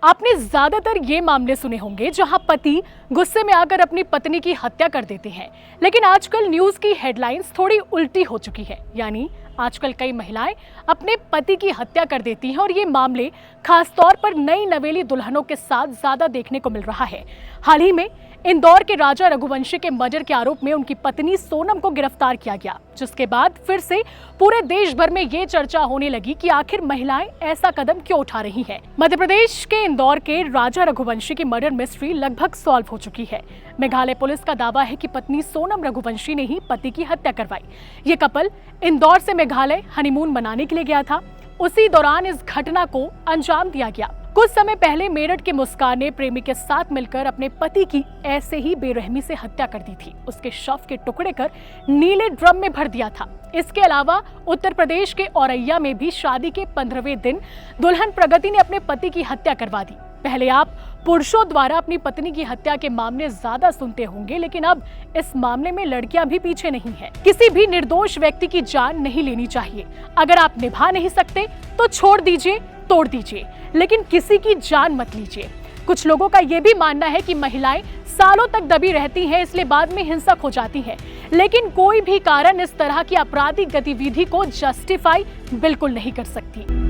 आपने ज्यादातर ये मामले सुने होंगे जहां पति गुस्से में आकर अपनी पत्नी की हत्या कर देते हैं। लेकिन आजकल न्यूज की हेडलाइंस थोड़ी उल्टी हो चुकी है। यानी आजकल कई महिलाएं अपने पति की हत्या कर देती हैं और ये मामले खासतौर पर नई नवेली दुल्हनों के साथ ज्यादा देखने को मिल रहा है। हाल ही में इंदौर के राजा रघुवंशी के मर्डर के आरोप में उनकी पत्नी सोनम को गिरफ्तार किया गया, जिसके बाद फिर से पूरे देश भर में ये चर्चा होने लगी कि आखिर महिलाएं ऐसा कदम क्यों उठा रही हैं। मध्य प्रदेश के इंदौर के राजा रघुवंशी की मर्डर मिस्ट्री लगभग सॉल्व हो चुकी है। मेघालय पुलिस का दावा है कि पत्नी सोनम रघुवंशी ने ही पति की हत्या करवाई। ये कपल इंदौर से मेघालय हनीमून मनाने के लिए गया था। उसी दौरान इस घटना को अंजाम दिया गया। कुछ समय पहले मेरठ के मुस्कान ने प्रेमी के साथ मिलकर अपने पति की ऐसे ही बेरहमी से हत्या कर दी थी। उसके शव के टुकड़े कर नीले ड्रम में भर दिया था। इसके अलावा उत्तर प्रदेश के औरैया में भी शादी के 15वें दिन दुल्हन प्रगति ने अपने पति की हत्या करवा दी। पहले आप पुरुषों द्वारा अपनी पत्नी की हत्या के मामले ज्यादा सुनते होंगे, लेकिन अब इस मामले में लड़कियां भी पीछे नहीं हैं। किसी भी निर्दोष व्यक्ति की जान नहीं लेनी चाहिए। अगर आप निभा नहीं सकते तो छोड़ दीजिए, तोड़ दीजिए, लेकिन किसी की जान मत लीजिए। कुछ लोगों का यह भी मानना है कि महिलाएं सालों तक दबी रहती हैं, इसलिए बाद में हिंसक हो जाती हैं। लेकिन कोई भी कारण इस तरह की आपराधिक गतिविधि को जस्टिफाई बिल्कुल नहीं कर सकती।